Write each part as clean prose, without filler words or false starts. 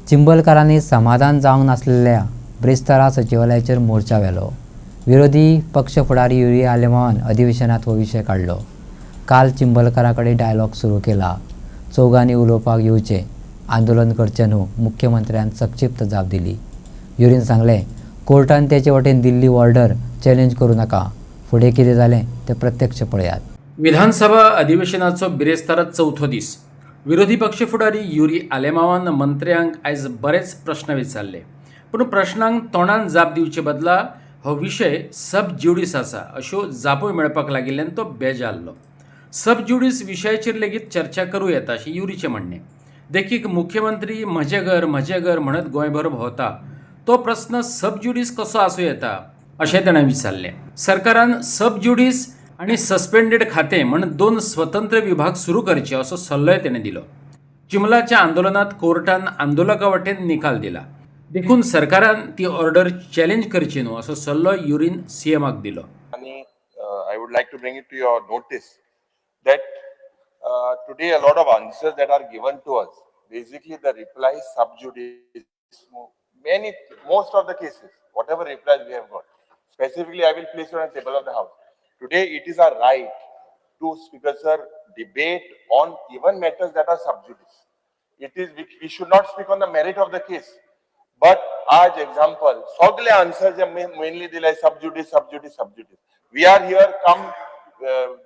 चिंबलकारांनी समाधान जावंक नासलेल्या ब्रेस्तारा सचिवालयाचेर मोर्चा व्हेलो। विरोधी पक्ष फुडारी युरी आलेमावान अधिवेशनात हो विशय काढलो। काल चिंबलकारांकडे डायलॉग सुरू केला। चौगांनी उलोवपाक येवचे, आंदोलन करचें न्हू, मुख्यमंत्र्यान संक्षिप्त जाप दिली। युरीन सांगलें, कोर्टान तेचे वटेन दिल्ली ऑर्डर चॅलेंज करूं नाका। फुडें कितें जालें तें प्रत्यक्ष पळयात। विधानसभा अधिवेशनाचो बिरेस्तारात चौथो दीस। विरोधी पक्ष फुडारी युरी आलेमावान मंत्र्यांक आयज बरेच प्रश्न विचारले, पूण प्रश्नांक तोंडान जाप दिवचे बदला हो विशय सब ज्युडिस आसा अश्यो जापो मेळपाक लागिल्ल्यान तो बेजारलो। सब ज्युडिस विशयाचेर लेगीत चर्चा करूं येता अशें युरीचें म्हणणें। देखीक मुख्यमंत्री म्हजें घर म्हणत गोंयभर भोंवता, तो प्रश्न सब ज्युडिस कसो आसूं येता अशें ताणें विचारलें। सरकारान सब ज्युडिस आनी सस्पेंडेड खातें म्हण दोन स्वतंत्र विभाग सुरू करचे असो सल्लोय ताणें दिलो। चिंबलाच्या आंदोलनात कोर्टान आंदोलका वटेन निकाल दिला, देखून सरकारान ती ऑर्डर चॅलेंज करची न्हू असो सल्लो युरीन सीएमाक दिलो। आणि I would like to bring it to your notice that today a lot of answers that are given to us, basically the replies sub judice, most of the cases, whatever replies we have got, specifically I will place it on the table of the House. Today it is our right to, Speaker Sir, debate on even matters that are sub judice. It is, we should not speak on the merit of the case, but as example, सगळे answers mainly दिले sub judice. We are here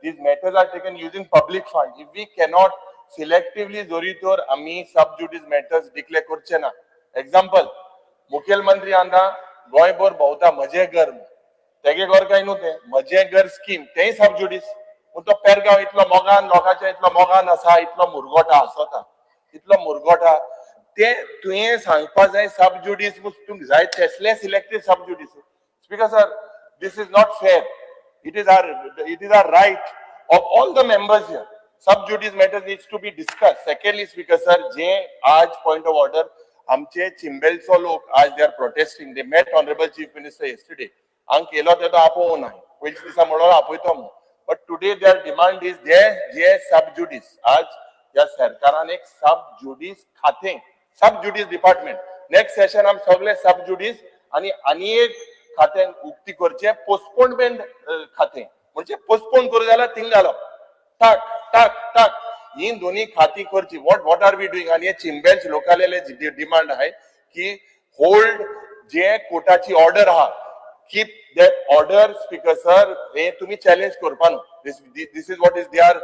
these matters are taken using public funds. If we cannot selectively जोरीतोर आम्ही sub judice matters declare करचे ना. Example, मुख्यमंत्री आंदा गोंयभर भोंवता म्हजें घर, तेगे घर काय न्हू तें म्हजें घर स्कीम तेय सब जुडिस। पूण तो पेरगांव इतलो मोगान, लोकांच्या इतलो मोगान आसा, इतलो मुरगोटा आसता, इतलो मुरगोटा, ते तुवें सांगपाक जाय सब जुडिस, तुमकां जाय तसले selected sub जुडिस। Speaker sir, this is not fair. It is our right of all the members here. Sub judice matters needs to be discussed. Secondly, Speaker Sir, जे आज point of order, आमचे चिंबेलचो लोक आज they are protesting. They met Honorable Chief Minister yesterday. हांव केलो तेदो आपोवं ना, पयलीं दिसा म्हणून आपयतो म्हणून. But today their demand is जे sub judice. आज ह्या सरकारान एक sub judice खातें, sub judice department. Next session आम सगळे sub judice आणि एक खातें उक्ती करचे, पोस्टपोनमेंट खातें म्हणजे पोस्टपोन करू जाल्यार थिंग घालप, टाक टाक टाक, ही दोन्ही खाती करची। What are we doing? आणि हे चिंबेल्स लोकांले डिमांड आहे की होल्ड जे कोर्टाची ऑर्डर आहा, keep that order. Speaker sir, हे तुम्ही चॅलेंज करपा न्हू। This is what is their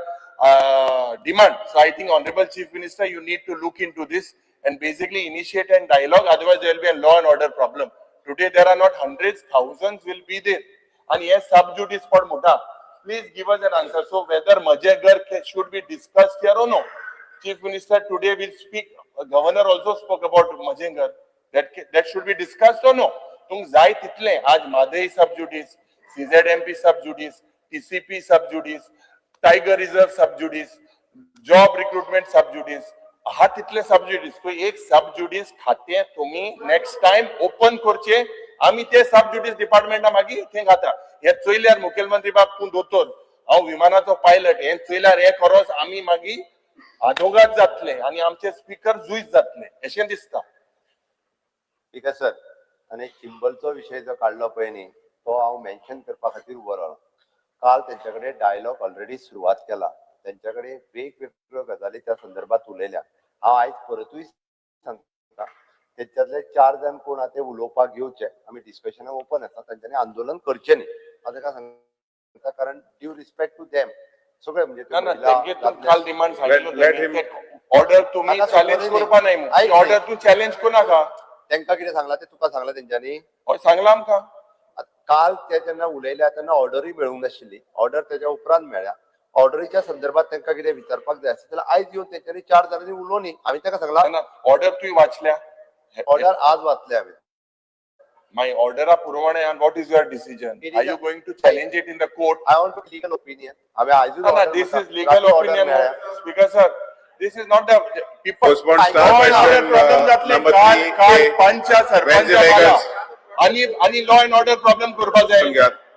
demand. So I think honourable chief minister, you need to look into this and basically initiate a dialogue, otherwise there will be a law and order problem. Today there are not hundreds, thousands will be there, and yes, sub judice for muta. Please give us an answer. So whether Majegar should be discussed here or no, Chief Minister today will speak. Governor also spoke about Majegar. That should be discussed or no? tum zai title aaj Madhai sub judice, CZMP sub judice, TCP sub judice, Tiger Reserve sub judice, job recruitment sub judice, हा तितले सब जुडिस। तो एक सब जुडिस खाते तुम्ही next time open करचे, आम्ही ते सब जुडिस डिपार्टमेंटा मागीर थंय घाता। हे चोयल्यार मुखेलमंत्री बाब तूं दोतोर, हांव विमानाचो पायलट, हे चोयल्यार हे खरोच आमी मागीर आदोगाद जातले आनी आमचे स्पीकर जुईज जातले अशें दिसता। ठीक आहे सर। आणि चिंबलचो विषय जो काढलो पळय न्ही, तो हांव मेन्शन करपा खातीर उबो रावलो। काल तेंच्याकडे डायलॉग ऑलरेडी सुरवात केला, त्यांच्याकडे वेगवेगळ्यो गजाली त्या संदर्भात उलयल्या। हांव आयज परतूय सांगता, तेच्यातले 4 जण कोण आहा ते उलोवपाक घेवचे, आमी डिस्कशनाक ओपन आसा, तांच्यांनी आंदोलन करचें न्ही हांव ताका सांगता, कारण ड्यू रिस्पेक्ट टू देम सगळे म्हणजे काल डिमांड सांगितलो ऑर्डर तुम्ही चॅलेंज करपा नाही, ऑर्डर तू चॅलेंज करू नाका। तांकां कितें सांगला ते तुका सांगला तेंच्यांनी? सांगला आमकां। काल ते जेन्ना उलयल्या तेन्ना ऑर्डरूय मेळूंक नाशिल्ली, ऑर्डर तेच्या उपरांत मेळ्ळ्या। ऑर्डरीच्या संदर्भात तांकां कितें विचारपाक जाय आसलें जाल्यार आयज येवन तेंच्यांनी 4 जाणांनी उलोवनी, आमी ताका सांगला ऑर्डर तुवें वाचल्या? ऑर्डर आज वाचल्या हांवें। माय ऑर्डरा प्रमाणे and what is your decision? Are you going to challenge it in the court? I want to legal opinion. हांवें आयज this is legal opinion speaker sir, this is not the people problem जातले काल पंच सरपंच आणि law and order problem करपा जाय।